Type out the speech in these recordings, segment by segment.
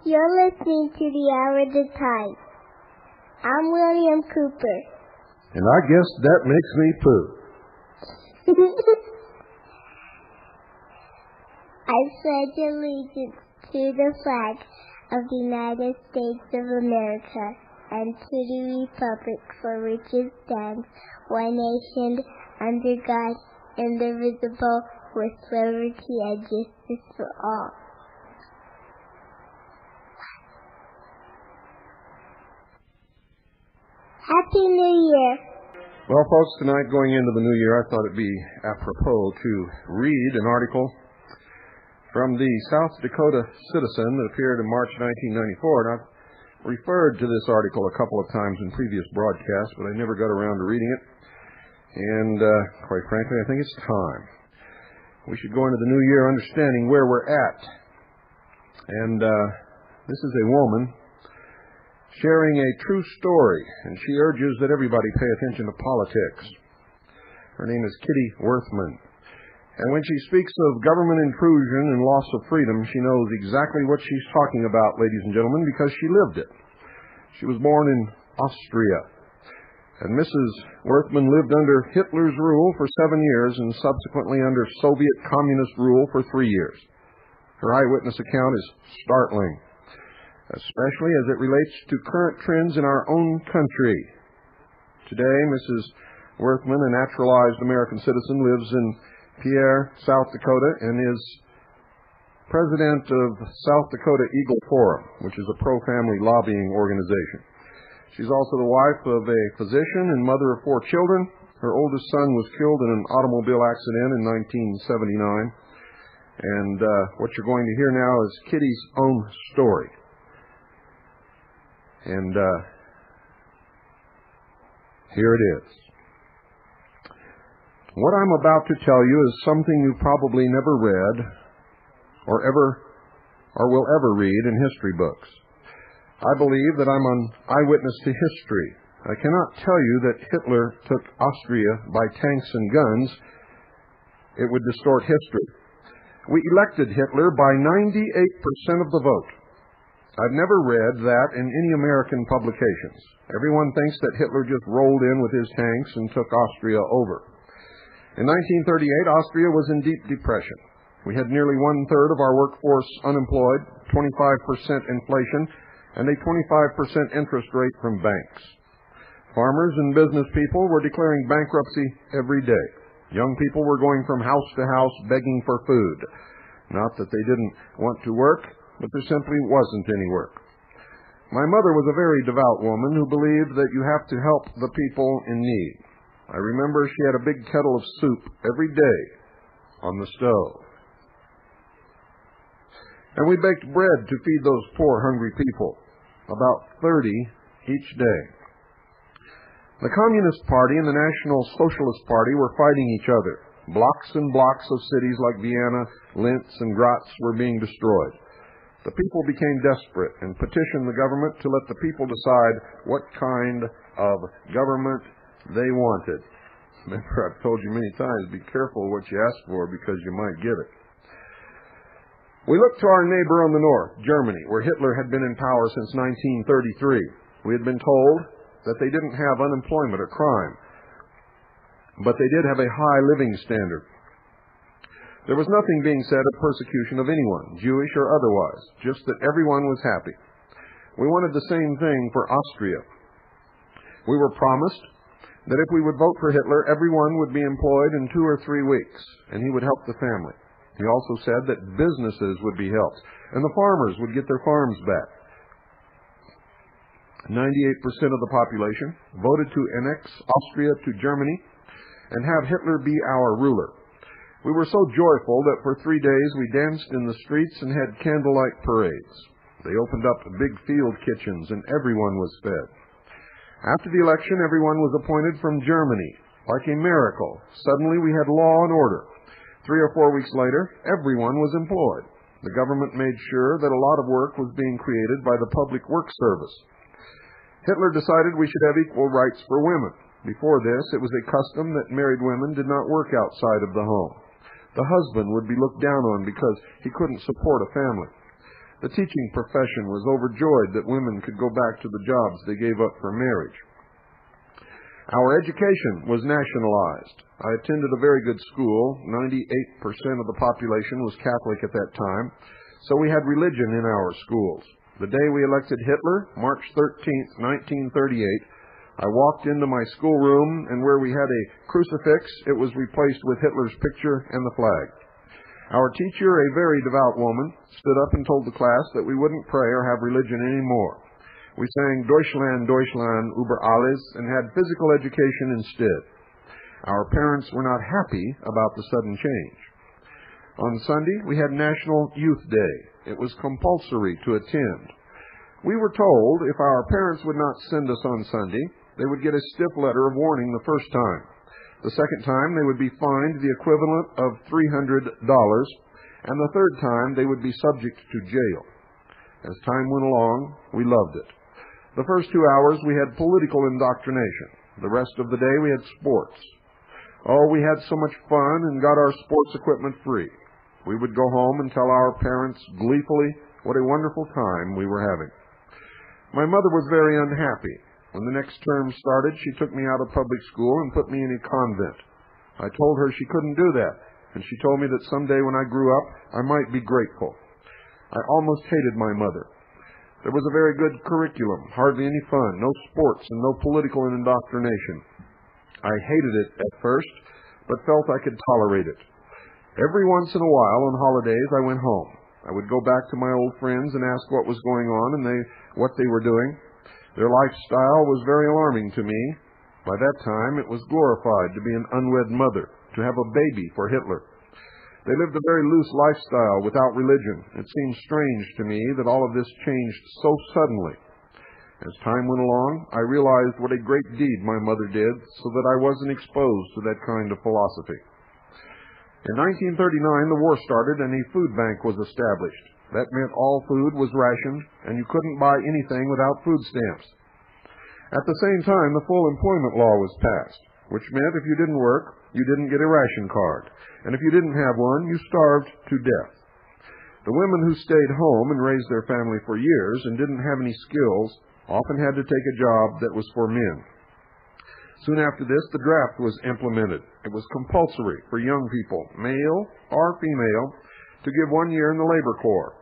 You're listening to the Hour of the Tide. I'm William Cooper. And I guess that makes me poo. I pledge allegiance to the flag of the United States of America and to the republic for which it stands, one nation, under God, indivisible, with liberty and justice for all. Happy New Year. Well, folks, tonight going into the new year, I thought it'd be apropos to read an article from the South Dakota Citizen that appeared in March 1994. And I've referred to this article a couple of times in previous broadcasts, but I never got around to reading it. And quite frankly, I think it's time. We should go into the new year understanding where we're at. And this is a woman sharing a true story, and she urges that everybody pay attention to politics. Her name is Kitty Worthman. And when she speaks of government intrusion and loss of freedom, she knows exactly what she's talking about, ladies and gentlemen, because she lived it. She was born in Austria. And Mrs. Worthman lived under Hitler's rule for 7 years and subsequently under Soviet communist rule for 3 years. Her eyewitness account is startling, especially as it relates to current trends in our own country. Today, Mrs. Worthman, a naturalized American citizen, lives in Pierre, South Dakota, and is president of South Dakota Eagle Forum, which is a pro-family lobbying organization. She's also the wife of a physician and mother of 4 children. Her oldest son was killed in an automobile accident in 1979. And what you're going to hear now is Kitty's own story. And here it is. What I'm about to tell you is something you probably never read or will ever read in history books. I believe that I'm an eyewitness to history. I cannot tell you that Hitler took Austria by tanks and guns. It would distort history. We elected Hitler by 98% of the vote. I've never read that in any American publications. Everyone thinks that Hitler just rolled in with his tanks and took Austria over. In 1938, Austria was in deep depression. We had nearly 1/3 of our workforce unemployed, 25% inflation, and a 25% interest rate from banks. Farmers and business people were declaring bankruptcy every day. Young people were going from house to house begging for food. Not that they didn't want to work, but there simply wasn't any work. My mother was a very devout woman who believed that you have to help the people in need. I remember she had a big kettle of soup every day on the stove. And we baked bread to feed those poor, hungry people, about 30 each day. The Communist Party and the National Socialist Party were fighting each other. Blocks and blocks of cities like Vienna, Linz, and Graz were being destroyed. The people became desperate and petitioned the government to let the people decide what kind of government they wanted. Remember, I've told you many times, be careful what you ask for because you might get it. We looked to our neighbor on the north, Germany, where Hitler had been in power since 1933. We had been told that they didn't have unemployment or crime, but they did have a high living standard. There was nothing being said of persecution of anyone, Jewish or otherwise, just that everyone was happy. We wanted the same thing for Austria. We were promised that if we would vote for Hitler, everyone would be employed in 2 or 3 weeks, and he would help the family. He also said that businesses would be helped, and the farmers would get their farms back. 98% of the population voted to annex Austria to Germany and have Hitler be our ruler. We were so joyful that for 3 days we danced in the streets and had candlelight parades. They opened up big field kitchens, and everyone was fed. After the election, everyone was appointed from Germany. Like a miracle, suddenly we had law and order. 3 or 4 weeks later, everyone was employed. The government made sure that a lot of work was being created by the Public Works Service. Hitler decided we should have equal rights for women. Before this, it was a custom that married women did not work outside of the home. The husband would be looked down on because he couldn't support a family. The teaching profession was overjoyed that women could go back to the jobs they gave up for marriage. Our education was nationalized. I attended a very good school. 98% of the population was Catholic at that time, so we had religion in our schools. The day we elected Hitler, March 13th, 1938, I walked into my schoolroom, and where we had a crucifix, it was replaced with Hitler's picture and the flag. Our teacher, a very devout woman, stood up and told the class that we wouldn't pray or have religion anymore. We sang Deutschland, Deutschland, über alles, and had physical education instead. Our parents were not happy about the sudden change. On Sunday, we had National Youth Day. It was compulsory to attend. We were told if our parents would not send us on Sunday, they would get a stiff letter of warning the first time. The second time, they would be fined the equivalent of $300, and the third time, they would be subject to jail. As time went along, we loved it. The first 2 hours, we had political indoctrination. The rest of the day, we had sports. Oh, we had so much fun and got our sports equipment free. We would go home and tell our parents gleefully what a wonderful time we were having. My mother was very unhappy. When the next term started, she took me out of public school and put me in a convent. I told her she couldn't do that, and she told me that someday when I grew up, I might be grateful. I almost hated my mother. There was a very good curriculum, hardly any fun, no sports, and no political indoctrination. I hated it at first, but felt I could tolerate it. Every once in a while on holidays, I went home. I would go back to my old friends and ask what was going on and what they were doing. Their lifestyle was very alarming to me. By that time, it was glorified to be an unwed mother, to have a baby for Hitler. They lived a very loose lifestyle without religion. It seemed strange to me that all of this changed so suddenly. As time went along, I realized what a great deed my mother did so that I wasn't exposed to that kind of philosophy. In 1939, the war started and a food bank was established. That meant all food was rationed, and you couldn't buy anything without food stamps. At the same time, the full employment law was passed, which meant if you didn't work, you didn't get a ration card, and if you didn't have one, you starved to death. The women who stayed home and raised their family for years and didn't have any skills often had to take a job that was for men. Soon after this, the draft was implemented. It was compulsory for young people, male or female, to give 1 year in the labor corps.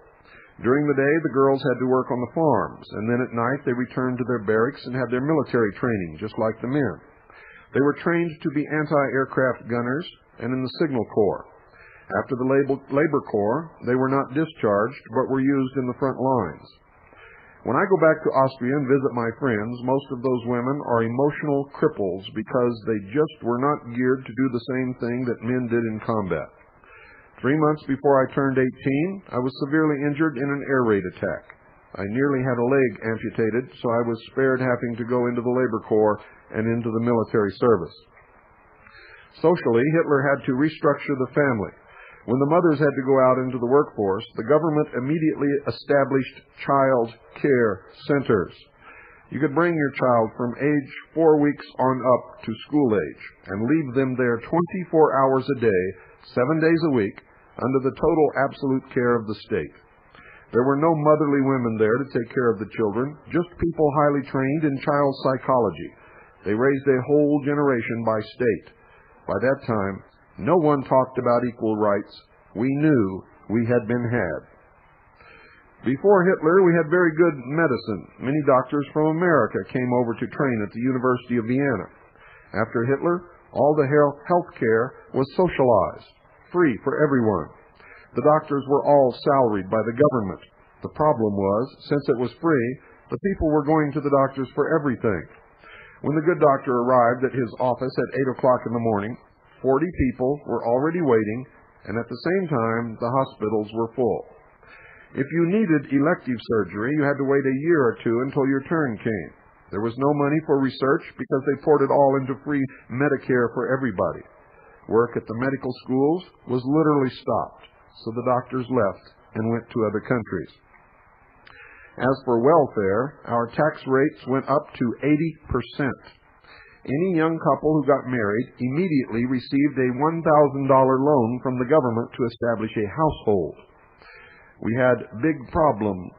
During the day, the girls had to work on the farms, and then at night they returned to their barracks and had their military training, just like the men. They were trained to be anti-aircraft gunners and in the signal corps. After the labor corps, they were not discharged, but were used in the front lines. When I go back to Austria and visit my friends, most of those women are emotional cripples because they just were not geared to do the same thing that men did in combat. 3 months before I turned 18, I was severely injured in an air raid attack. I nearly had a leg amputated, so I was spared having to go into the labor corps and into the military service. Socially, Hitler had to restructure the family. When the mothers had to go out into the workforce, the government immediately established child care centers. You could bring your child from age 4 weeks on up to school age and leave them there 24 hours a day, 7 days a week, under the total absolute care of the state. There were no motherly women there to take care of the children, just people highly trained in child psychology. They raised a whole generation by state. By that time, no one talked about equal rights. We knew we had been had. Before Hitler, we had very good medicine. Many doctors from America came over to train at the University of Vienna. After Hitler, all the health care was socialized, free for everyone. The doctors were all salaried by the government. The problem was, since it was free, the people were going to the doctors for everything. When the good doctor arrived at his office at 8 o'clock in the morning, 40 people were already waiting, and at the same time, the hospitals were full. If you needed elective surgery, you had to wait a year or two until your turn came. There was no money for research because they poured it all into free Medicare for everybody. Work at the medical schools was literally stopped, so the doctors left and went to other countries. As for welfare, our tax rates went up to 80%. Any young couple who got married immediately received a $1,000 loan from the government to establish a household. We had big programs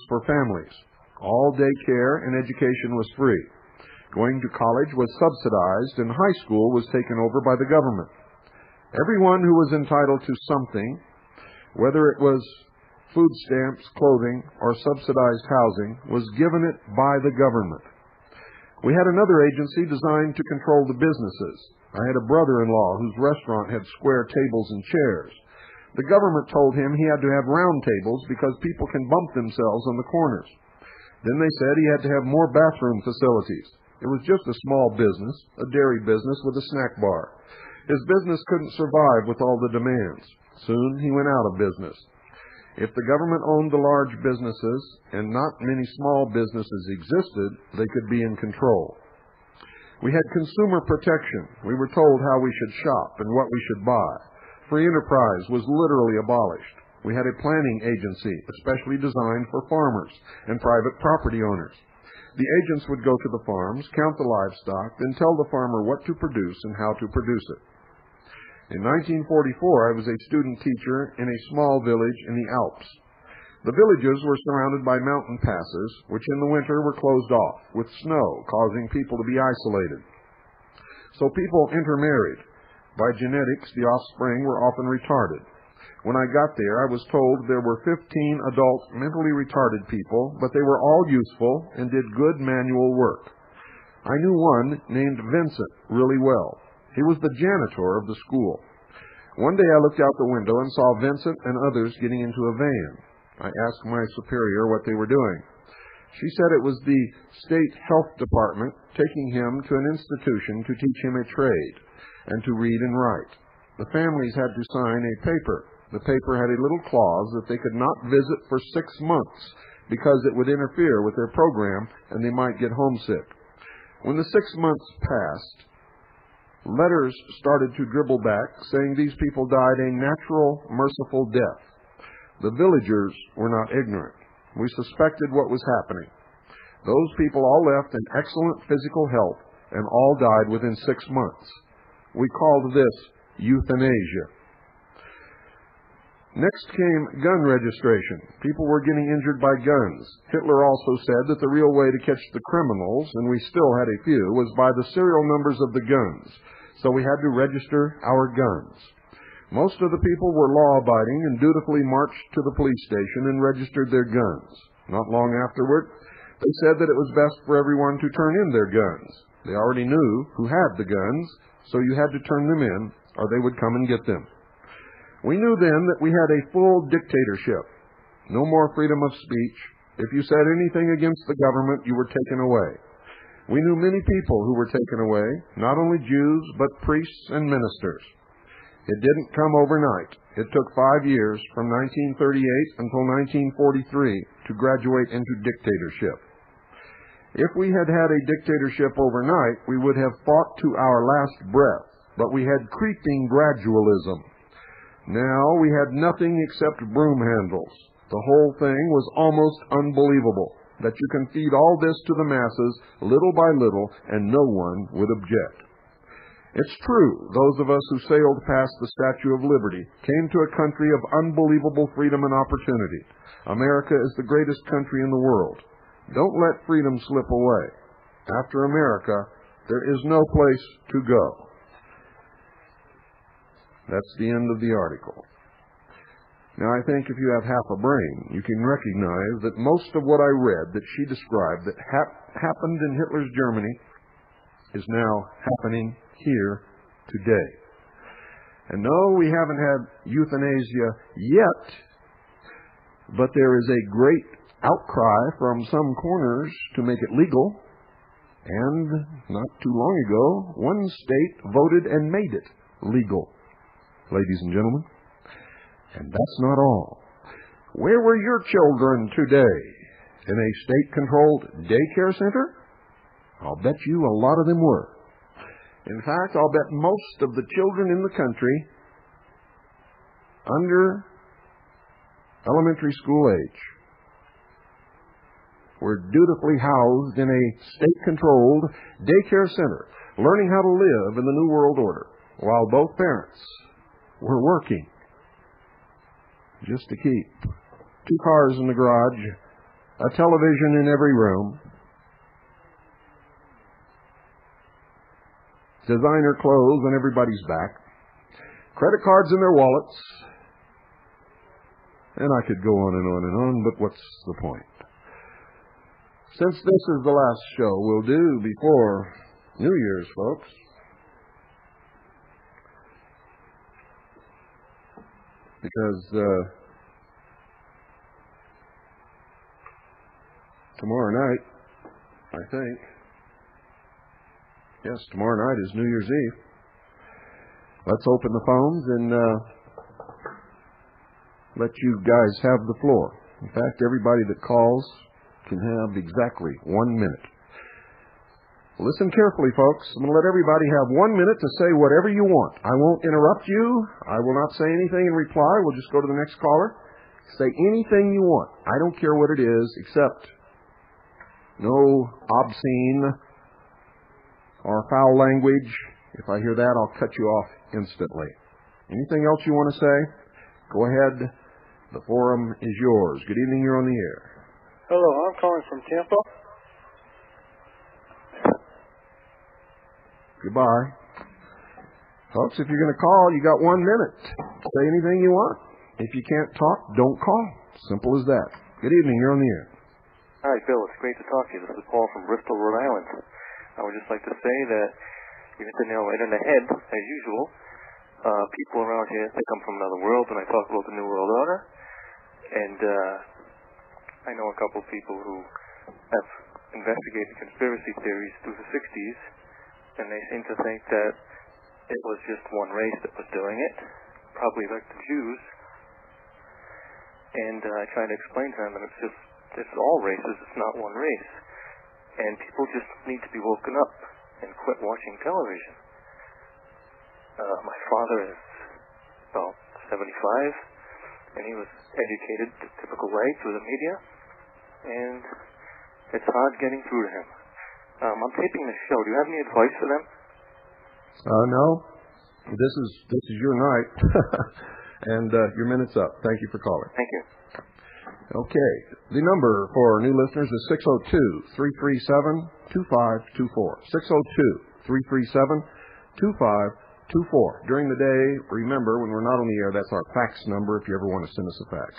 for families. All daycare and education was free. Going to college was subsidized, and high school was taken over by the government. Everyone who was entitled to something, whether it was food stamps, clothing, or subsidized housing, was given it by the government. We had another agency designed to control the businesses. I had a brother-in-law whose restaurant had square tables and chairs. The government told him he had to have round tables because people can bump themselves on the corners. Then they said he had to have more bathroom facilities. It was just a small business, a dairy business with a snack bar. His business couldn't survive with all the demands. Soon he went out of business. If the government owned the large businesses and not many small businesses existed, they could be in control. We had consumer protection. We were told how we should shop and what we should buy. Free enterprise was literally abolished. We had a planning agency, especially designed for farmers and private property owners. The agents would go to the farms, count the livestock, then tell the farmer what to produce and how to produce it. In 1944, I was a student teacher in a small village in the Alps. The villages were surrounded by mountain passes, which in the winter were closed off, with snow causing people to be isolated. So people intermarried. By genetics, the offspring were often retarded. When I got there, I was told there were 15 adult mentally retarded people, but they were all useful and did good manual work. I knew one named Vincent really well. He was the janitor of the school. One day I looked out the window and saw Vincent and others getting into a van. I asked my superior what they were doing. She said it was the state health department taking him to an institution to teach him a trade and to read and write. The families had to sign a paper. The paper had a little clause that they could not visit for 6 months because it would interfere with their program and they might get homesick. When the 6 months passed, letters started to dribble back, saying these people died a natural, merciful death. The villagers were not ignorant. We suspected what was happening. Those people all left in excellent physical health and all died within 6 months. We called this euthanasia. Next came gun registration. People were getting injured by guns. Hitler also said that the real way to catch the criminals, and we still had a few, was by the serial numbers of the guns. So we had to register our guns. Most of the people were law-abiding and dutifully marched to the police station and registered their guns. Not long afterward, they said that it was best for everyone to turn in their guns. They already knew who had the guns, so you had to turn them in, or they would come and get them. We knew then that we had a full dictatorship. No more freedom of speech. If you said anything against the government, you were taken away. We knew many people who were taken away, not only Jews, but priests and ministers. It didn't come overnight. It took 5 years, from 1938 until 1943, to graduate into dictatorship. If we had had a dictatorship overnight, we would have fought to our last breath, but we had creeping gradualism. Now we had nothing except broom handles. The whole thing was almost unbelievable, that you can feed all this to the masses little by little and no one would object. It's true, those of us who sailed past the Statue of Liberty came to a country of unbelievable freedom and opportunity. America is the greatest country in the world. Don't let freedom slip away. After America, there is no place to go. That's the end of the article. Now, I think if you have half a brain, you can recognize that most of what I read that she described that happened in Hitler's Germany is now happening here today. And no, we haven't had euthanasia yet, but there is a great outcry from some corners to make it legal. And not too long ago, one state voted and made it legal. Ladies and gentlemen, and that's not all. Where were your children today? In a state-controlled daycare center? I'll bet you a lot of them were. In fact, I'll bet most of the children in the country under elementary school age were dutifully housed in a state-controlled daycare center, learning how to live in the New World Order, while both parents were working just to keep 2 cars in the garage, a television in every room, designer clothes on everybody's back, credit cards in their wallets, and I could go on and on and on, but what's the point? Since this is the last show we'll do before New Year's, folks, because tomorrow night, I think, yes, tomorrow night is New Year's Eve. Let's open the phones and let you guys have the floor. In fact, everybody that calls can have exactly 1 minute. Listen carefully, folks. I'm going to let everybody have 1 minute to say whatever you want. I won't interrupt you. I will not say anything in reply. We'll just go to the next caller. Say anything you want. I don't care what it is, except no obscene or foul language. If I hear that, I'll cut you off instantly. Anything else you want to say? Go ahead. The forum is yours. Good evening. You're on the air. Hello. I'm calling from Tampa. Goodbye. Folks, if you're going to call, you got 1 minute. Say anything you want. If you can't talk, don't call. Simple as that. Good evening. You're on the air. Hi, Bill. It's great to talk to you. This is Paul from Bristol, Rhode Island. I would just like to say that you hit the nail right on the head, as usual. People around here, they come from another world, and I talk about the New World Order. And I know a couple of people who have investigated conspiracy theories through the 60s, and they seem to think that it was just one race that was doing it, probably like the Jews. And I try to explain to them that it's all races, it's not one race. And people just need to be woken up and quit watching television. My father is about 75, and he was educated the typical way through the media, and it's hard getting through to him. I'm taping this show. Do you have any advice for them? No. This is your night, and your minute's up. Thank you for calling. Thank you. Okay. The number for new listeners is 602-337-2524. 602-337-2524. During the day, remember, when we're not on the air, that's our fax number if you ever want to send us a fax.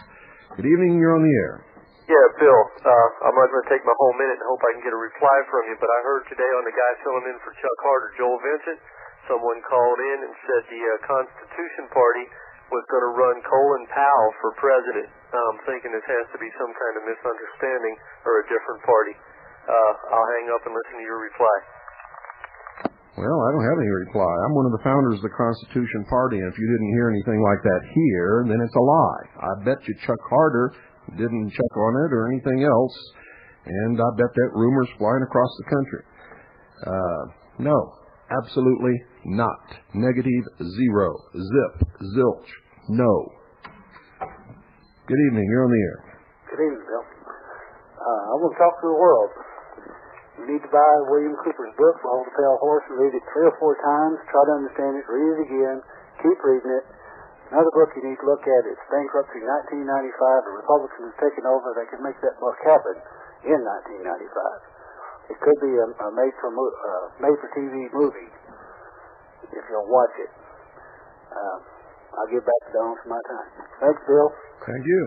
Good evening. You're on the air. Yeah, Bill, I'm not going to take my whole minute and hope I can get a reply from you, but I heard today on the guy filling in for Chuck Harder, Joel Vincent, someone called in and said the Constitution Party was going to run Colin Powell for president. I'm thinking this has to be some kind of misunderstanding or a different party. I'll hang up and listen to your reply. Well, I don't have any reply. I'm one of the founders of the Constitution Party, and if you didn't hear anything like that here, then it's a lie. I bet you Chuck Harder didn't check on it or anything else, and I bet that rumor's flying across the country. No, absolutely not. Negative, zero, zip, zilch, no. Good evening. You're on the air. Good evening, Bill. I want to talk to the world. You need to buy William Cooper's book, Behold the Pale Horse, and read it 3 or 4 times. Try to understand it. Read it again. Keep reading it. Another book you need to look at is Bankruptcy 1995. The Republicans have taken over. They can make that book happen in 1995. It could be a made-for-TV movie if you'll watch it. I'll get back to Don for my time. Thanks, Bill. Thank you.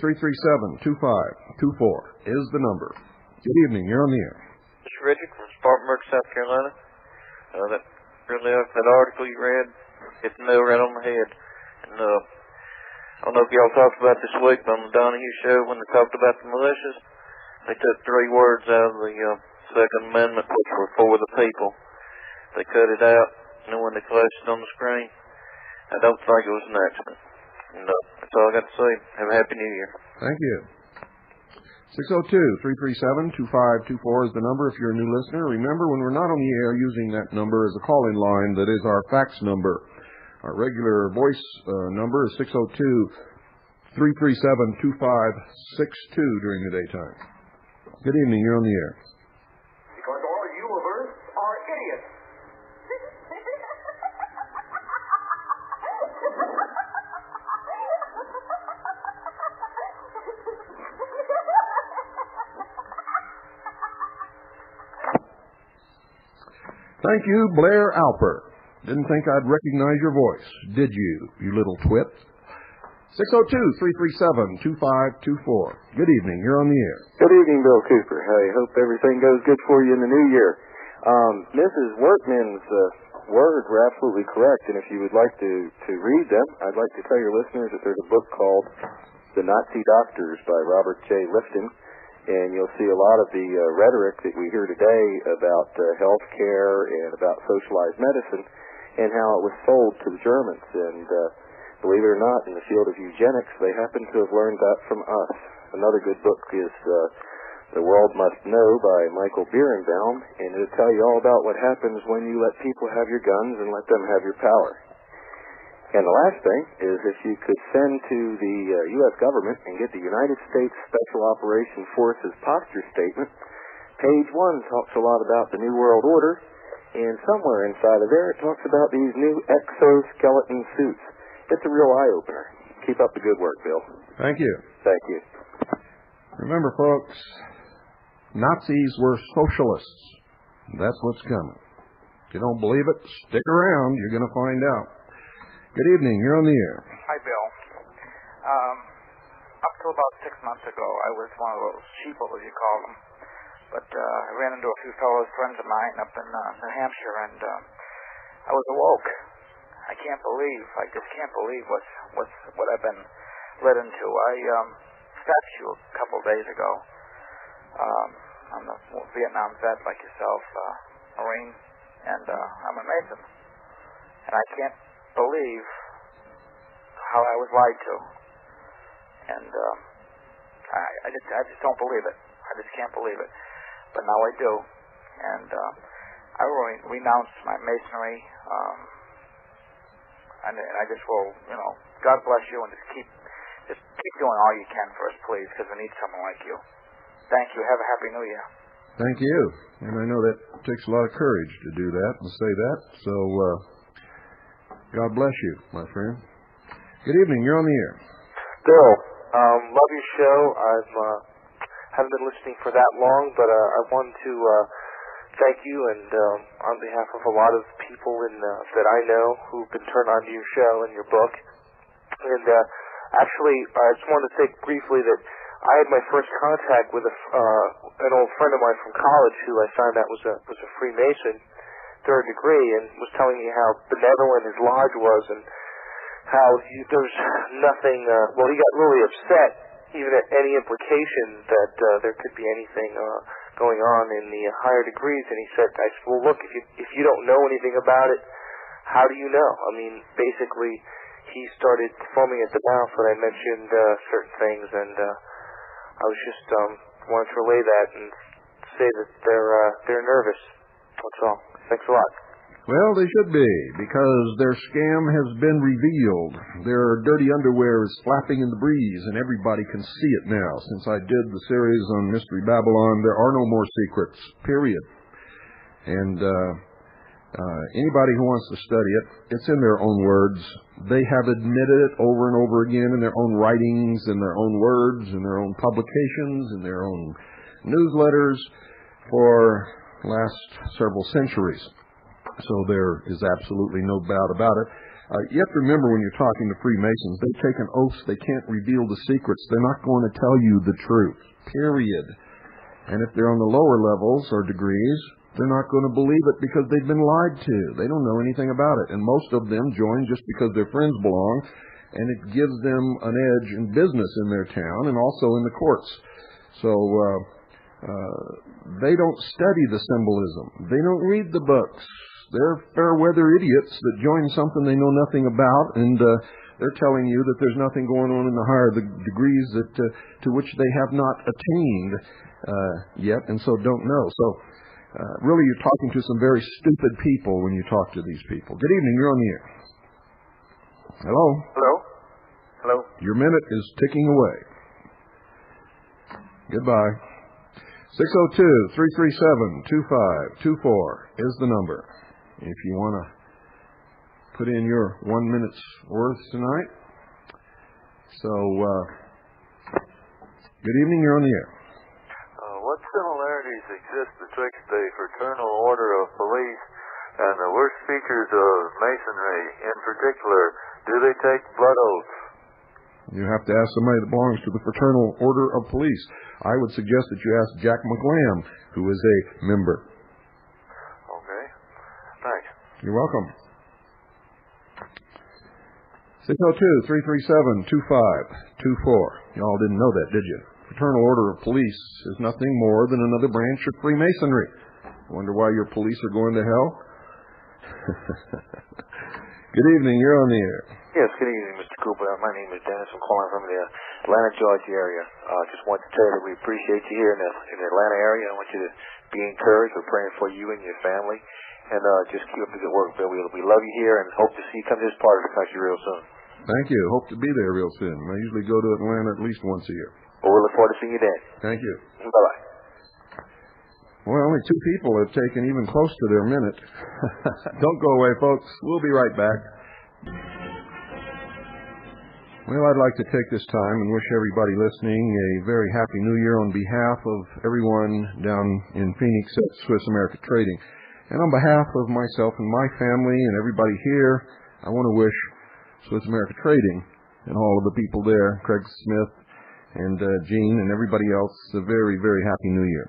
602-337-2524 is the number. Good evening. You're on the air. This is Richard from Spartanburg, South Carolina. That article you read hit the nail right on the head. And I don't know if y'all talked about this week, but on the Donahue show when they talked about the militias, they took 3 words out of the Second Amendment, which were for the people. They cut it out, and then when they flashed it on the screen, I don't think it was an accident. And that's all I got to say. Have a Happy New Year. Thank you. 602-337-2524 is the number if you're a new listener. Remember, when we're not on the air, using that number as a call-in line, that is our fax number. Our regular voice number is 337-2562 during the daytime. Good evening. You're on the air. Because all you of Earth are idiots. Thank you, Blair Alper. Didn't think I'd recognize your voice, did you, you little twit? 602-337-2524. Good evening. You're on the air. Good evening, Bill Cooper. I hope everything goes good for you in the new year. Mrs. Workman's words were absolutely correct, and if you would like to read them, I'd like to tell your listeners that there's a book called The Nazi Doctors by Robert J. Lifton, and you'll see a lot of the rhetoric that we hear today about health care and about socialized medicine and how it was sold to the Germans. And believe it or not, in the field of eugenics, they happen to have learned that from us. Another good book is The World Must Know by Michael Bierenbaum, and it'll tell you all about what happens when you let people have your guns and let them have your power. And the last thing is if you could send to the U.S. government and get the United States Special Operations Forces posture statement. Page 1 talks a lot about the New World Order, and somewhere inside of there it talks about these new exoskeleton suits. It's a real eye-opener. Keep up the good work, Bill. Thank you. Thank you. Remember, folks, Nazis were socialists. That's what's coming. If you don't believe it, stick around. You're going to find out. Good evening. You're on the air. Hi, Bill. Up till about 6 months ago, I was one of those sheeple, as you call them. But I ran into a few fellows, friends of mine, up in New Hampshire, and I was awoke. I just can't believe what I've been led into. I faxed you a couple of days ago. I'm a Vietnam vet like yourself, Marine, and I'm a Mason. And I can't believe how I was lied to. And I just don't believe it. I just can't believe it. But now I do. And I renounced my Masonry. And I just will, God bless you, and just keep doing all you can for us, please, because we need someone like you. Thank you. Have a Happy New Year. Thank you. And I know that takes a lot of courage to do that and say that. So, God bless you, my friend. Good evening. You're on the air. Bill, love your show. I haven't been listening for that long, but I wanted to thank you, and on behalf of a lot of people that I know who've been turned on to your show and your book. And actually, I just wanted to say briefly that I had my first contact with an old friend of mine from college who I found out was a Freemason, third degree, and was telling me how benevolent his lodge was and how there's nothing. Well, he got really upset even at any implication that there could be anything going on in the higher degrees. And he said, I said, well, look, if you don't know anything about it, how do you know? I mean, basically, he started foaming at the mouth when I mentioned certain things, and I was just wanted to relay that and say that they're nervous. That's all. Thanks a lot. Well, they should be, because their scam has been revealed. Their dirty underwear is flapping in the breeze, and everybody can see it now. Since I did the series on Mystery Babylon, there are no more secrets, period. And anybody who wants to study it, it's in their own words. They have admitted it over and over again in their own writings, in their own words, in their own publications, in their own newsletters for the last several centuries. So there is absolutely no doubt about it. You have to remember when you're talking to Freemasons, they take an oath they can't reveal the secrets. They're not going to tell you the truth, period. And if they're on the lower levels or degrees, they're not going to believe it because they've been lied to. They don't know anything about it. And most of them join just because their friends belong, and it gives them an edge in business in their town and also in the courts. So they don't study the symbolism. They don't read the books. They're fair-weather idiots that join something they know nothing about, and they're telling you that there's nothing going on in the higher degrees that to which they have not attained yet, and so don't know. So really, you're talking to some very stupid people when you talk to these people. Good evening. You're on the air. Hello? Hello? Hello? Your minute is ticking away. Goodbye. 602-337-2524 is the number. If you want to put in your 1 minute's worth tonight. So, good evening. You're on the air. What similarities exist betwixt the Fraternal Order of Police and the worst features of Masonry? In particular, do they take blood oaths? You have to ask somebody that belongs to the Fraternal Order of Police. I would suggest that you ask Jack McLam, who is a member. Okay. Thanks. You're welcome. 602-337-2524. Y'all didn't know that, did you? Fraternal Order of Police is nothing more than another branch of Freemasonry. Wonder why your police are going to hell? Good evening. You're on the air. Yes, good evening, Mr. Cooper. My name is Dennis. I'm calling from the Atlanta, Georgia area. Just want to tell you that we appreciate you here in the Atlanta area. I want you to be encouraged. We're praying for you and your family. And just keep up the good work, Bill. We love you here and hope to see you come to this part of the country real soon. Thank you. Hope to be there real soon. I usually go to Atlanta at least once a year. Well, we look forward to seeing you then. Thank you. Bye-bye. Well, only 2 people have taken even close to their minute. Don't go away, folks. We'll be right back. Well, I'd like to take this time and wish everybody listening a very happy New Year on behalf of everyone down in Phoenix at Swiss America Trading. And on behalf of myself and my family and everybody here, I want to wish Swiss America Trading and all of the people there, Craig Smith and Gene and everybody else, a very, very happy New Year.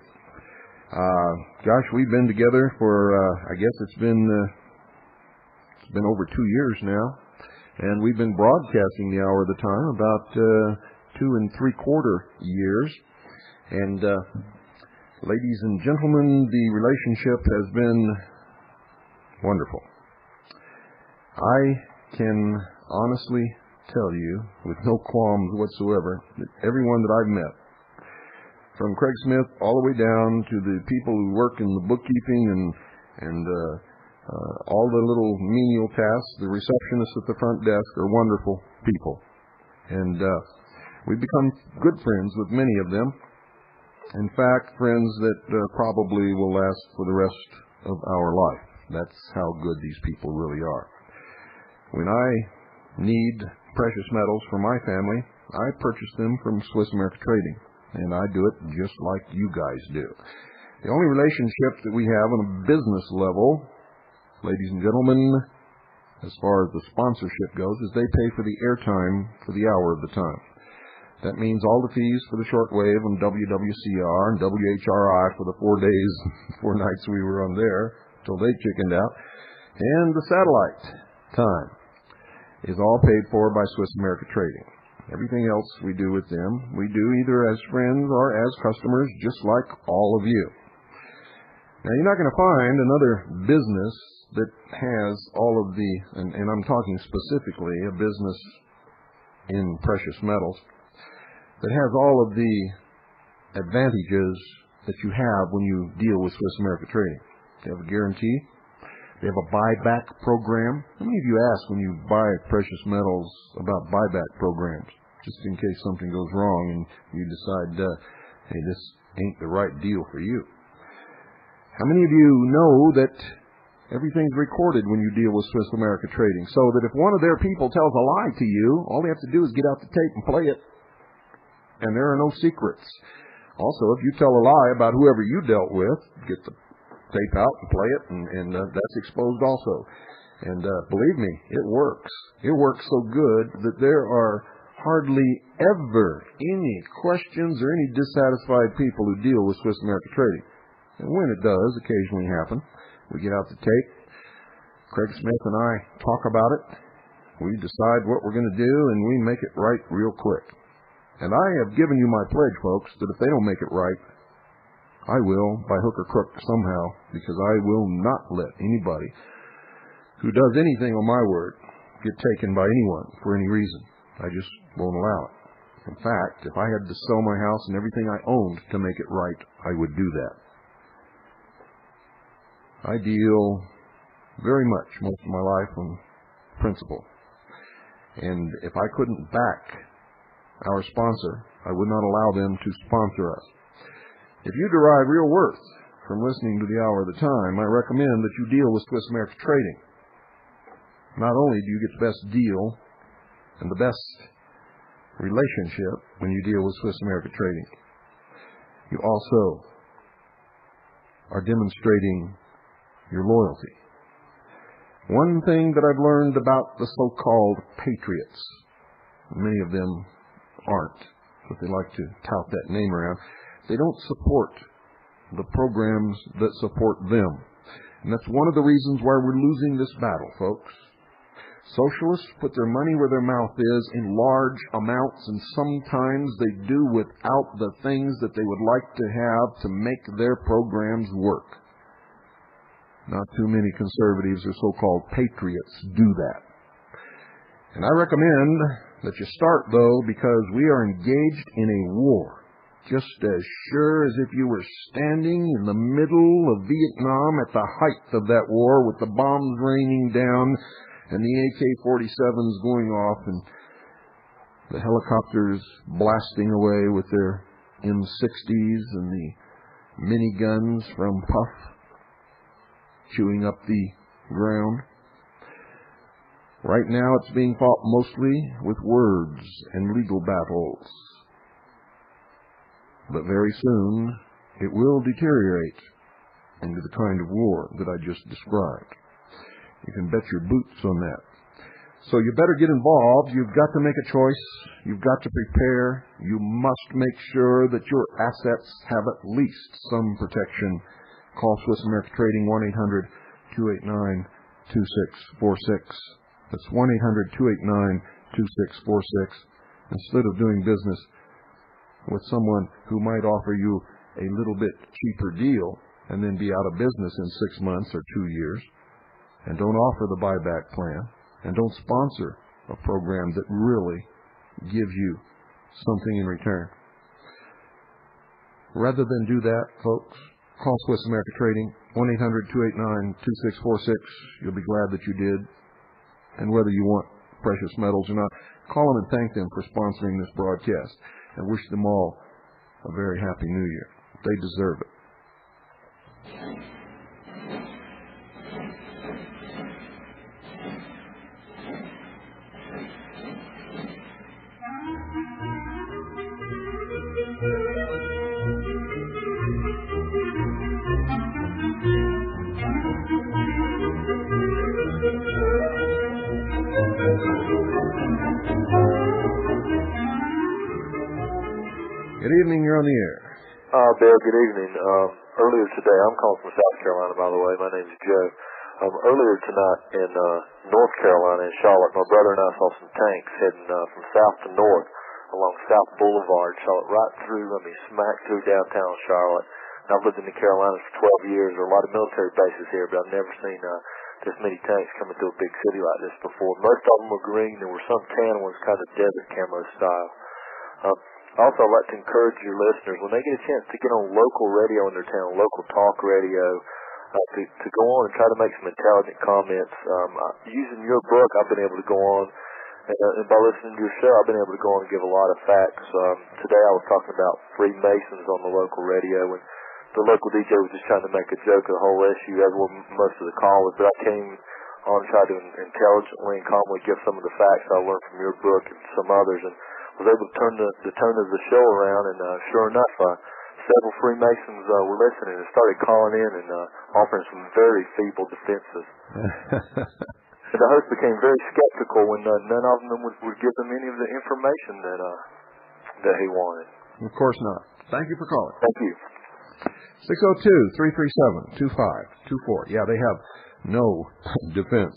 Gosh, we've been together for, I guess it's been over 2 years now. And we've been broadcasting the hour of the time about 2 3/4 years. And ladies and gentlemen, the relationship has been wonderful. I can honestly tell you, with no qualms whatsoever, that everyone that I've met, from Craig Smith all the way down to the people who work in the bookkeeping and all the little menial tasks, the receptionists at the front desk are wonderful people. And we've become good friends with many of them. In fact, friends that probably will last for the rest of our life. That's how good these people really are. When I need precious metals for my family, I purchase them from Swiss America Trading. And I do it just like you guys do. The only relationship that we have on a business level, ladies and gentlemen, as far as the sponsorship goes, is they pay for the airtime for the hour of the time. That means all the fees for the shortwave on WWCR and WHRI for the 4 days, 4 nights we were on there, till they chickened out. And the satellite time is all paid for by Swiss America Trading. Everything else we do with them, we do either as friends or as customers, just like all of you. Now, you're not going to find another business that has all of the, and I'm talking specifically a business in precious metals, that has all of the advantages that you have when you deal with Swiss America Trading. They have a guarantee. They have a buyback program. How many of you ask when you buy precious metals about buyback programs, just in case something goes wrong and you decide, hey, this ain't the right deal for you? How many of you know that everything's recorded when you deal with Swiss America Trading, so that if one of their people tells a lie to you, all they have to do is get out the tape and play it, and there are no secrets. Also, if you tell a lie about whoever you dealt with, get the tape out and play it, and that's exposed also. And believe me, it works. It works so good that there are hardly ever any questions or any dissatisfied people who deal with Swiss America Trading. And when it does occasionally happen, we get out the tape, Craig Smith and I talk about it, we decide what we're going to do, and we make it right real quick. And I have given you my pledge, folks, that if they don't make it right, I will, by hook or crook somehow, because I will not let anybody who does anything on my word get taken by anyone for any reason. I just won't allow it. In fact, if I had to sell my house and everything I owned to make it right, I would do that. I deal very much most of my life on principle. And if I couldn't back our sponsor. I would not allow them to sponsor us. If you derive real worth from listening to the Hour of the Time, I recommend that you deal with Swiss America Trading. Not only do you get the best deal and the best relationship when you deal with Swiss America Trading, you also are demonstrating your loyalty. One thing that I've learned about the so-called patriots, many of them aren't, but they like to tout that name around, they don't support the programs that support them. And that's one of the reasons why we're losing this battle, folks. Socialists put their money where their mouth is in large amounts, and sometimes they do without the things that they would like to have to make their programs work. Not too many conservatives or so-called patriots do that. And I recommend that you start, though, because we are engaged in a war. Just as sure as if you were standing in the middle of Vietnam at the height of that war with the bombs raining down and the AK-47s going off and the helicopters blasting away with their M60s and the miniguns from Puff chewing up the ground. Right now it's being fought mostly with words and legal battles. But very soon it will deteriorate into the kind of war that I just described. You can bet your boots on that. So you better get involved. You've got to make a choice. You've got to prepare. You must make sure that your assets have at least some protection. Call Swiss America Trading 1-800-289-2646. That's 1-800-289-2646. Instead of doing business with someone who might offer you a little bit cheaper deal and then be out of business in 6 months or 2 years, and don't offer the buyback plan, and don't sponsor a program that really gives you something in return. Rather than do that, folks, call Swiss America Trading, 1-800-289-2646. You'll be glad that you did. And whether you want precious metals or not, call them and thank them for sponsoring this broadcast, and wish them all a very happy New Year. They deserve it. Good evening, you're on the air. Bill, good evening. Earlier today, I'm calling from South Carolina, by the way. My name's Joe. Earlier tonight in North Carolina, in Charlotte, my brother and I saw some tanks heading from south to north along South Boulevard, Charlotte, right through, smack through downtown Charlotte. And I've lived in the Carolinas for 12 years. There are a lot of military bases here, but I've never seen this many tanks coming through a big city like this before. Most of them were green. There were some tan ones, kind of desert camo style. Also, I'd like to encourage your listeners, when they get a chance to get on local radio in their town, local talk radio, to go on and try to make some intelligent comments. Using your book, I've been able to go on, and by listening to your show, I've been able to go on and give a lot of facts. Today I was talking about Freemasons on the local radio, and the local DJ was just trying to make a joke of the whole issue, as were most of the callers, but I came on and tried to intelligently and calmly give some of the facts I learned from your book and some others, and was able to turn the show around, and sure enough, several Freemasons were listening and started calling in and offering some very feeble defenses. And the host became very skeptical when none of them would give them any of the information that he wanted. Of course not. Thank you for calling. Thank you. 602-337-2524. Yeah, they have no defense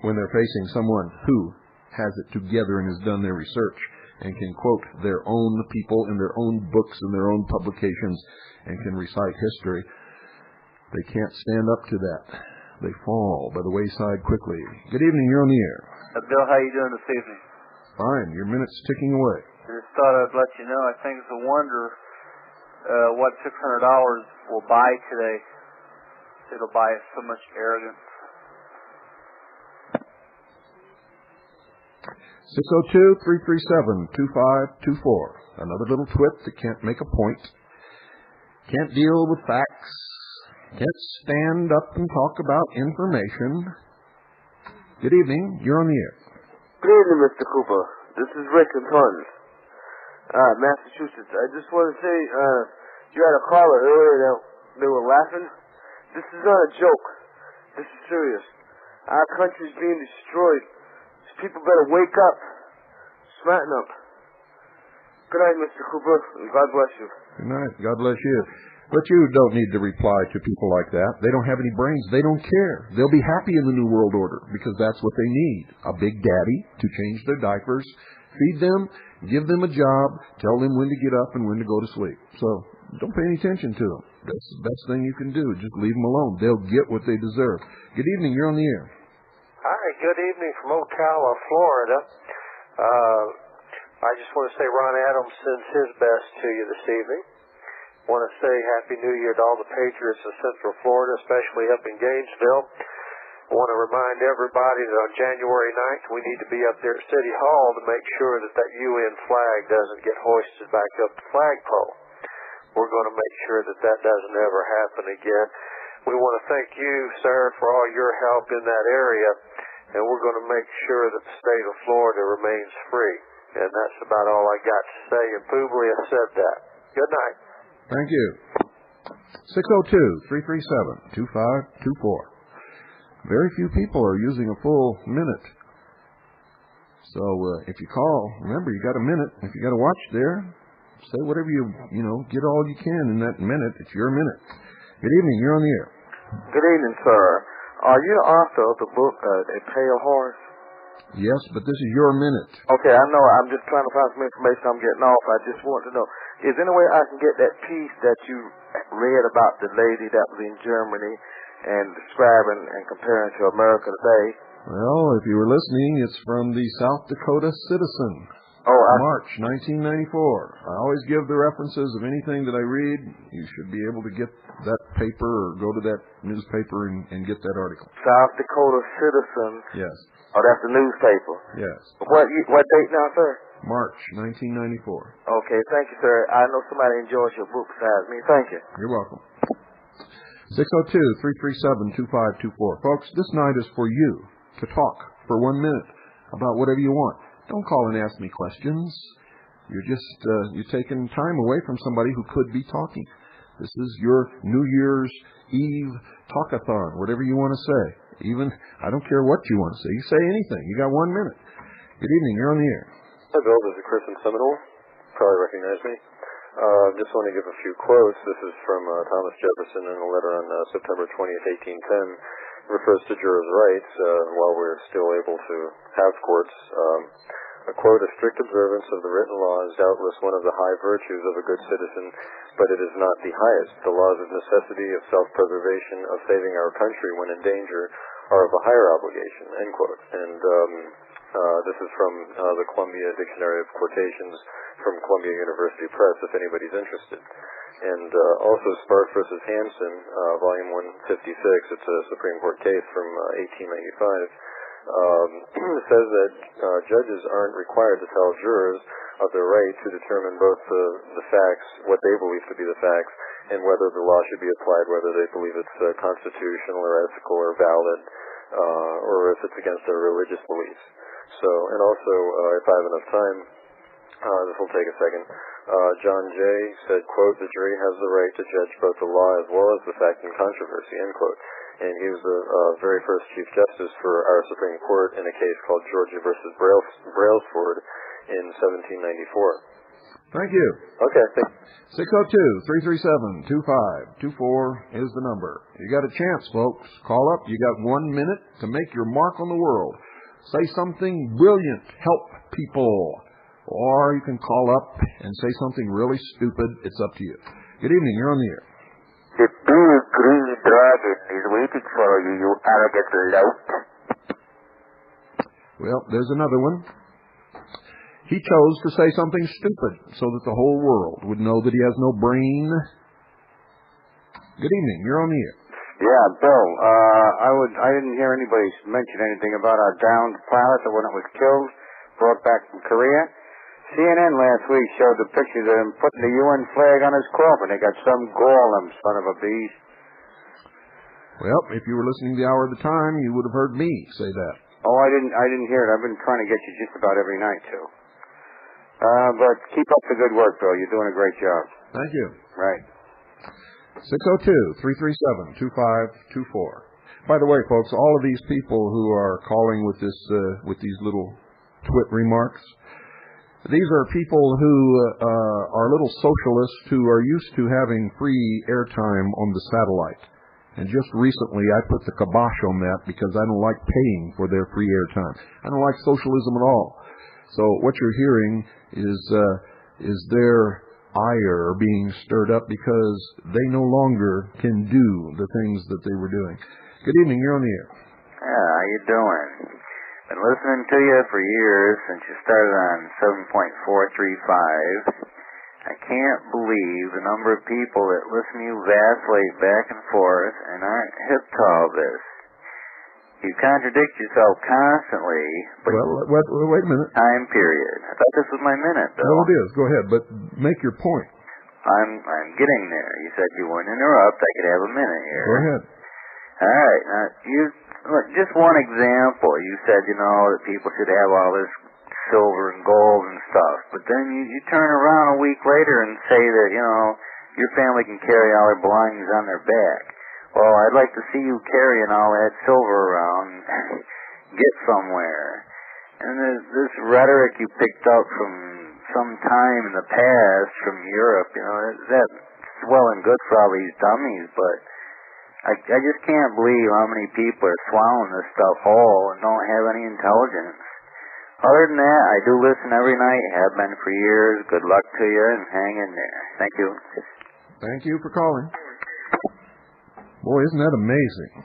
when they're facing someone who has it together and has done their research and can quote their own people in their own books and their own publications and can recite history. They can't stand up to that. They fall by the wayside quickly. Good evening, you're on the air. Bill, how you doing this evening? Fine, your minute's ticking away. I just thought I'd let you know, I think it's a wonder what $600 will buy today. It'll buy so much arrogance. 602-337-2524. Another little twit that can't make a point, can't deal with facts, can't stand up and talk about information. Good evening. You're on the air. Good evening, Mr. Cooper. This is Rick in Taunton, Massachusetts. I just want to say, you had a caller earlier that they were laughing. This is not a joke. This is serious. Our country's being destroyed. People better wake up. Smarten up. Good night, Mr. Cooper, and God bless you. Good night. God bless you. But you don't need to reply to people like that. They don't have any brains. They don't care. They'll be happy in the New World Order because that's what they need. A big daddy to change their diapers, feed them, give them a job, tell them when to get up and when to go to sleep. So don't pay any attention to them. That's the best thing you can do. Just leave them alone. They'll get what they deserve. Good evening. You're on the air. Hi. Good evening from Ocala, Florida. I just want to say Ron Adams sends his best to you this evening. I want to say Happy New Year to all the Patriots of Central Florida, especially up in Gainesville. I want to remind everybody that on January 9th, we need to be up there at City Hall to make sure that that UN flag doesn't get hoisted back up the flagpole. We're going to make sure that that doesn't ever happen again. We want to thank you, sir, for all your help in that area, and we're going to make sure that the state of Florida remains free. And that's about all I got to say, and Publius said that. Good night. Thank you. 602-337-2524. Very few people are using a full minute. So if you call, remember, you got a minute. If you got a watch there, say whatever get all you can in that minute. It's your minute. Good evening. You're on the air. Good evening, sir. Are you the author of the book, A Pale Horse? Yes, but this is your minute. Okay, I know. I'm just trying to find some information. I'm getting off. I just want to know, is there any way I can get that piece that you read about the lady that was in Germany and describing and comparing to America today? Well, if you were listening, it's from the South Dakota Citizen. March 1994. I always give the references of anything that I read. You should be able to get that paper or go to that newspaper and get that article. South Dakota Citizen. Yes. Oh, that's the newspaper. Yes. What date now, sir? March 1994. Okay, thank you, sir. I know somebody enjoys your book besides me. Thank you. You're welcome. 602-337-2524. Folks, this night is for you to talk for 1 minute about whatever you want. Don't call and ask me questions. You're just you're taking time away from somebody who could be talking. This is your New Year's Eve talkathon, whatever you want to say. Even, I don't care what you want to say. You say anything. You got 1 minute. Good evening. You're on the air. Hi, Bill. This is Chris in Seminole. Probably recognize me. Just want to give a few quotes. This is from Thomas Jefferson in a letter on September 20th, 1810. It refers to jurors' rights while we're still able to have courts. A quote, a strict observance of the written law is doubtless one of the high virtues of a good citizen, but it is not the highest. The laws of necessity, of self-preservation, of saving our country when in danger are of a higher obligation, end quote. And this is from the Columbia Dictionary of Quotations from Columbia University Press, if anybody's interested. And also Sparks versus Hansen, volume 156, it's a Supreme Court case from 1895, says that judges aren't required to tell jurors of their right to determine both the facts, what they believe to be the facts, and whether the law should be applied, whether they believe it's constitutional or ethical or valid, or if it's against their religious beliefs. So, and also, if I have enough time, this will take a second. John Jay said, quote, the jury has the right to judge both the law as well as the fact in controversy, end quote. And he was the very first Chief Justice for our Supreme Court in a case called Georgia versus Brailsford in 1794. Thank you. Okay. 602-337-2524 is the number. You got a chance, folks. Call up. You got 1 minute to make your mark on the world. Say something brilliant. Help people. Or you can call up and say something really stupid. It's up to you. Good evening. You're on the air. The big green dragon is waiting for you, you arrogant lout. Well, there's another one. He chose to say something stupid so that the whole world would know that he has no brain. Good evening. You're on the air. Yeah, Bill. I didn't hear anybody mention anything about our downed pilot, the one that was killed. brought back from Korea. CNN last week showed the pictures of him putting the UN flag on his coffin. They got some gall, them son of a beast. Well, if you were listening to the Hour of the Time, you would have heard me say that. Oh, I didn't hear it. I've been trying to get you just about every night, too. But keep up the good work, Bill. You're doing a great job. Thank you. Right. 602-337-2524. By the way, folks, all of these people who are calling with these little twit remarks, these are people who are little socialists who are used to having free airtime on the satellite. And just recently I put the kibosh on that because I don't like paying for their free airtime. I don't like socialism at all. So what you're hearing is their ire being stirred up because they no longer can do the things that they were doing. Good evening, you're on the air. Yeah, how you doing? Been listening to you for years since you started on 7.435. I can't believe the number of people that listen to you vacillate back and forth and aren't hip to all this. You contradict yourself constantly. But wait a minute. Time period. I thought this was my minute, Bill. No, it is. Go ahead, but make your point. I'm getting there. You said you wouldn't interrupt. I could have a minute here. Go ahead. All right. Now, look, just one example. You said, that people should have all this silver and gold and stuff. But then you turn around a week later and say that, your family can carry all their belongings on their back. Well, I'd like to see you carrying all that silver around and get somewhere. And this rhetoric you picked up from some time in the past from Europe, that's well and good for all these dummies, but I just can't believe how many people are swallowing this stuff whole and don't have any intelligence. Other than that, I do listen every night, have been for years. Good luck to you, and hang in there. Thank you. Thank you for calling. Boy, isn't that amazing?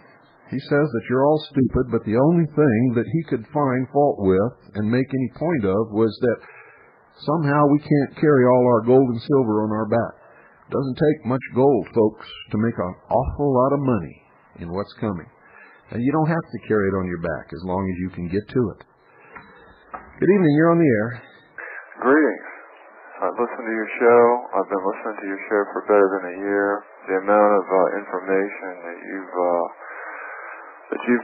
He says that you're all stupid, but the only thing that he could find fault with and make any point of was that somehow we can't carry all our gold and silver on our back. Doesn't take much gold, folks, to make an awful lot of money in what's coming. And you don't have to carry it on your back as long as you can get to it. Good evening, you're on the air. Greetings. I've listened to your show. I've been listening to your show for better than a year. The amount of information that you've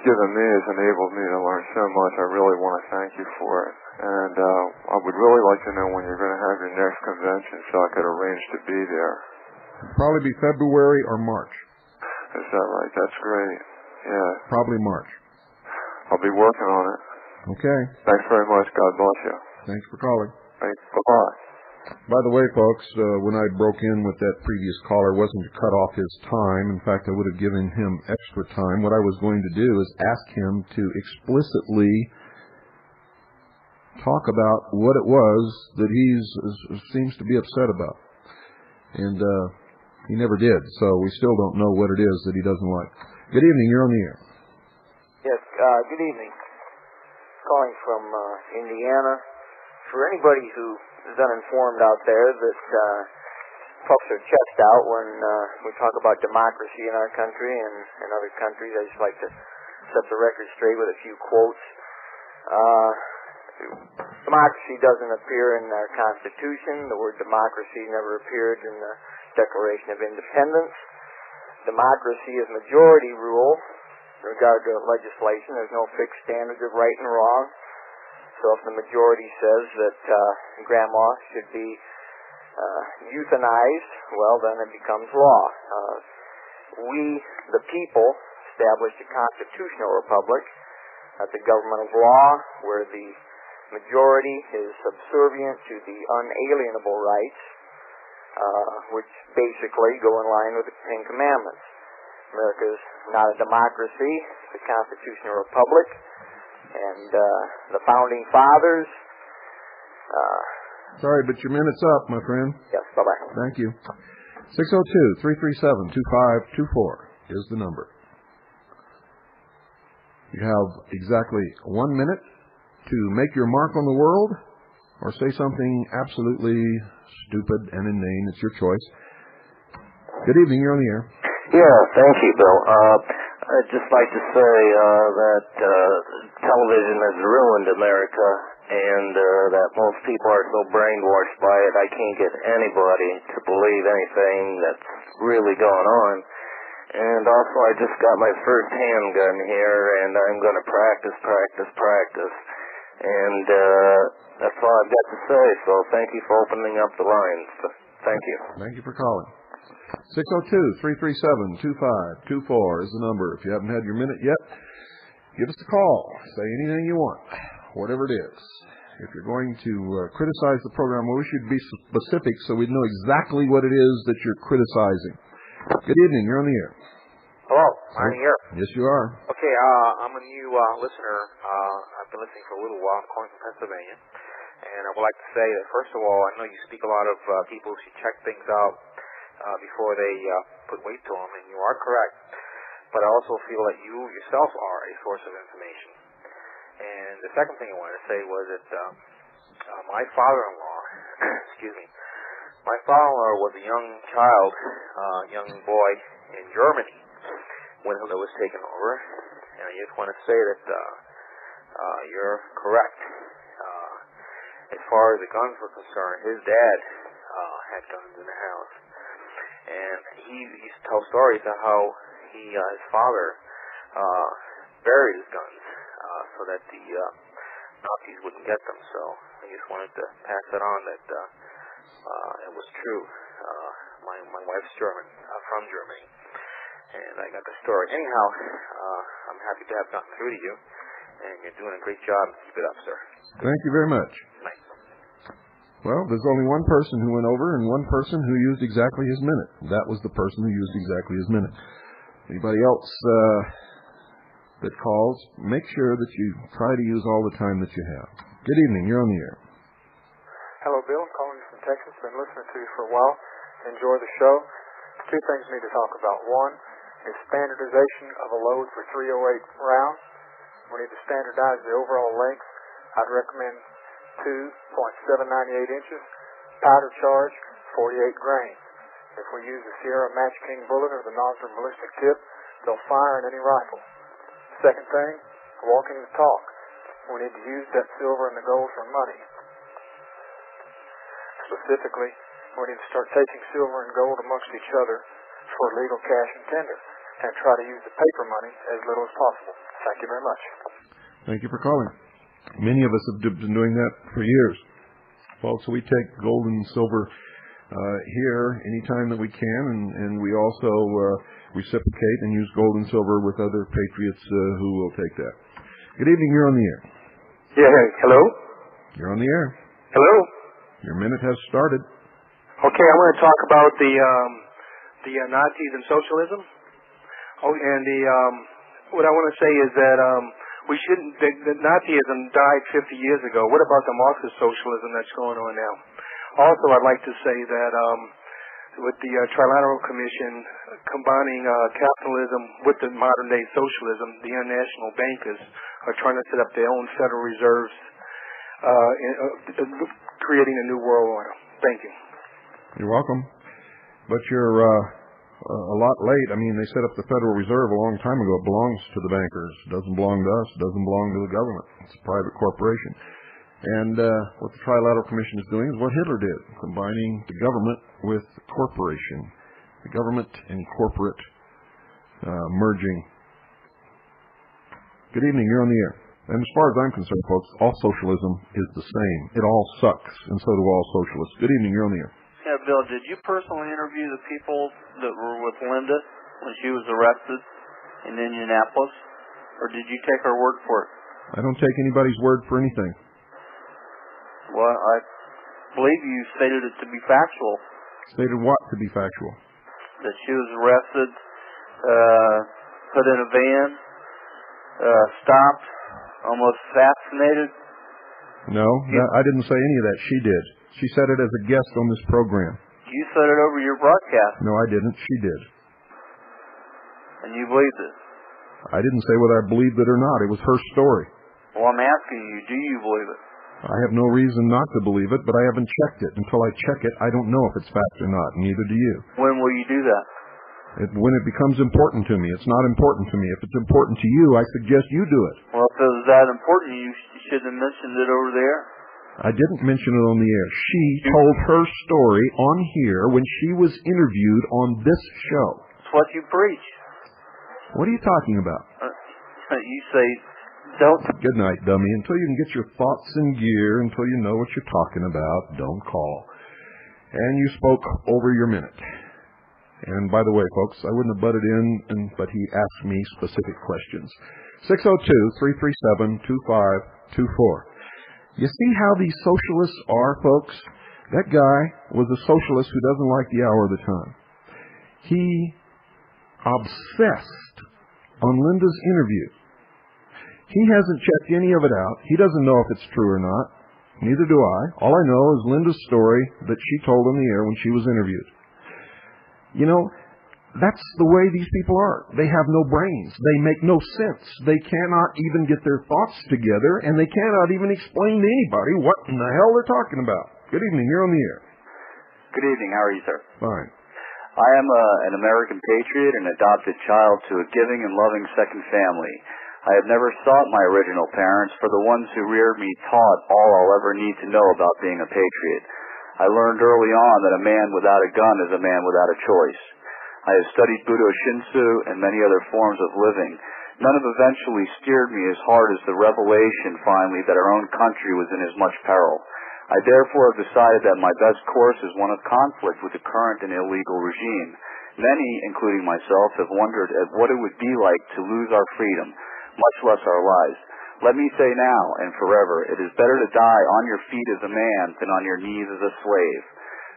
given me has enabled me to learn so much. I really want to thank you for it. And I would really like to know when you're going to have your next convention so I could arrange to be there. It'll probably be February or March. Is that right? That's great. Yeah. Probably March. I'll be working on it. Okay. Thanks very much. God bless you. Thanks for calling. Thanks. Bye-bye. By the way, folks, when I broke in with that previous caller, it wasn't to cut off his time. In fact, I would have given him extra time. What I was going to do is ask him to explicitly talk about what it was that he seems to be upset about. And he never did, so we still don't know what it is that he doesn't like. Good evening, you're on the air. Yes, good evening. Calling from Indiana. For anybody who is uninformed out there, that puffs their chest out when we talk about democracy in our country and other countries, I just like to set the record straight with a few quotes. Democracy doesn't appear in our Constitution. The word democracy never appeared in the Declaration of Independence. Democracy is majority rule in regard to legislation. There's no fixed standards of right and wrong. So if the majority says that grandma should be euthanized, well, then it becomes law. We, the people, established a constitutional republic. That's a government of law where the majority is subservient to the unalienable rights, which basically go in line with the Ten Commandments. America is not a democracy, it's a constitutional republic. And the Founding Fathers... Sorry, but your minute's up, my friend. Yes, bye-bye. Thank you. 602-337-2524 is the number. You have exactly 1 minute to make your mark on the world or say something absolutely stupid and inane. It's your choice. Good evening. You're on the air. Yeah, thank you, Bill. I'd just like to say that television has ruined America, and that most people are so brainwashed by it, I can't get anybody to believe anything that's really going on. And also, I just got my first handgun here, and I'm going to practice. And that's all I've got to say, so thank you for opening up the lines. Thank you. Thank you for calling. 602-337-2524 is the number. If you haven't had your minute yet, give us a call. Say anything you want, whatever it is. If you're going to criticize the program, we should be specific so we know exactly what it is that you're criticizing. Good evening. You're on the air. Hello. I'm here. Yes, you are. Okay, I'm a new listener. I've been listening for a little while. I'm calling from Pennsylvania. And I would like to say that, first of all, I know you speak a lot of people who should check things out before they put weight to them, and you are correct. But I also feel that you yourself are a source of information. And the second thing I wanted to say was that my father-in-law, excuse me, my father-in-law was a young child, young boy in Germany when Hitler was taken over. And I just want to say that you're correct. As far as the guns were concerned, his dad had guns in the house. And he used to tell stories of how his father buried his guns so that the Nazis wouldn't get them. So I just wanted to pass that on that it was true. My wife's German, from Germany, and I got the story. Anyhow, I'm happy to have gotten through to you, and you're doing a great job. Keep it up, sir. Thank you very much. Nice. Well, there's only one person who went over and one person who used exactly his minute. That was the person who used exactly his minute. Anybody else that calls, make sure that you try to use all the time that you have. Good evening. You're on the air. Hello, Bill. I'm calling from Texas. Been listening to you for a while. Enjoy the show. Two things we need to talk about. One is standardization of a load for 308 rounds. We need to standardize the overall length. I'd recommend 2.798 inches, powder charge, 48 grains. If we use the Sierra Match King bullet or the Nosler ballistic tip, they'll fire in any rifle. Second thing, walking the talk. We need to use that silver and the gold for money. Specifically, we need to start taking silver and gold amongst each other for legal cash and tender, and try to use the paper money as little as possible. Thank you very much. Thank you for calling. Many of us have been doing that for years. Folks, we take gold and silver here anytime that we can, and we also reciprocate and use gold and silver with other patriots who will take that. Good evening. You're on the air. Yeah, hello? You're on the air. Hello? Your minute has started. Okay, I want to talk about the Nazis and socialism. Oh, and what I want to say is that we shouldn't. The Nazism died 50 years ago. What about the Marxist socialism that's going on now? Also, I'd like to say that with the Trilateral Commission combining capitalism with the modern day socialism, the international bankers are trying to set up their own Federal Reserves, creating a new world order. Thank you. You're welcome. But you're a lot late. I mean, they set up the Federal Reserve a long time ago. It belongs to the bankers. It doesn't belong to us. It doesn't belong to the government. It's a private corporation. And what the Trilateral Commission is doing is what Hitler did, combining the government with the corporation. The government and corporate merging. Good evening. You're on the air. And as far as I'm concerned, folks, all socialism is the same. It all sucks, and so do all socialists. Good evening. You're on the air. Yeah, Bill, did you personally interview the people that were with Linda when she was arrested in Indianapolis? Or did you take her word for it? I don't take anybody's word for anything. Well, I believe you stated it to be factual. Stated what to be factual? That she was arrested, put in a van, stopped, almost assassinated. No, I didn't say any of that. She did. She said it as a guest on this program. You said it over your broadcast. No, I didn't. She did. And you believed it? I didn't say whether I believed it or not. It was her story. Well, I'm asking you, do you believe it? I have no reason not to believe it, but I haven't checked it. Until I check it, I don't know if it's fact or not. Neither do you. When will you do that? When it becomes important to me, it's not important to me. If it's important to you, I suggest you do it. Well, if it was that important, you should have mentioned it over there. I didn't mention it on the air. She told her story on here when she was interviewed on this show. It's what you preach. What are you talking about? You say, don't. Good night, dummy. Until you can get your thoughts in gear, until you know what you're talking about, don't call. And you spoke over your minute. And by the way, folks, I wouldn't have butted in, but he asked me specific questions. 602-337-2524. You see how these socialists are, folks? That guy was a socialist who doesn't like the hour of the time. He obsessed on Linda's interview. He hasn't checked any of it out. He doesn't know if it's true or not. Neither do I. All I know is Linda's story that she told on the air when she was interviewed. You know, that's the way these people are. They have no brains. They make no sense. They cannot even get their thoughts together, and they cannot even explain to anybody what in the hell they're talking about. Good evening. You're on the air. Good evening. How are you, sir? Fine. I am an American patriot and adopted child to a giving and loving second family. I have never sought my original parents, for the ones who reared me taught all I'll ever need to know about being a patriot. I learned early on that a man without a gun is a man without a choice. I have studied Budo Shinsu and many other forms of living. None have eventually steered me as hard as the revelation, finally, that our own country was in as much peril. I therefore have decided that my best course is one of conflict with the current and illegal regime. Many, including myself, have wondered at what it would be like to lose our freedom, much less our lives. Let me say now and forever, it is better to die on your feet as a man than on your knees as a slave.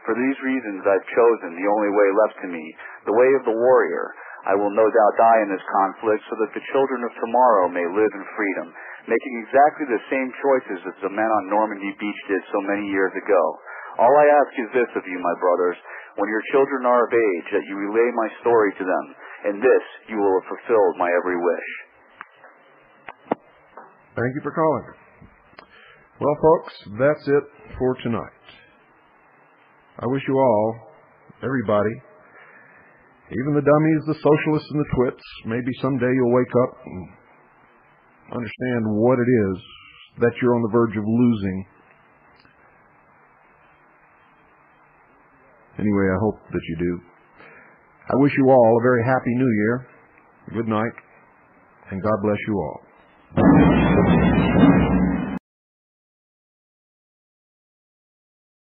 For these reasons I've chosen the only way left to me, the way of the warrior. I will no doubt die in this conflict so that the children of tomorrow may live in freedom, making exactly the same choices as the men on Normandy Beach did so many years ago. All I ask is this of you, my brothers, when your children are of age, that you relay my story to them. In this you will have fulfilled my every wish. Thank you for calling. Well, folks, that's it for tonight. I wish you all, everybody, even the dummies, the socialists, and the twits, maybe someday you'll wake up and understand what it is that you're on the verge of losing. Anyway, I hope that you do. I wish you all a very happy New Year. Good night, and God bless you all.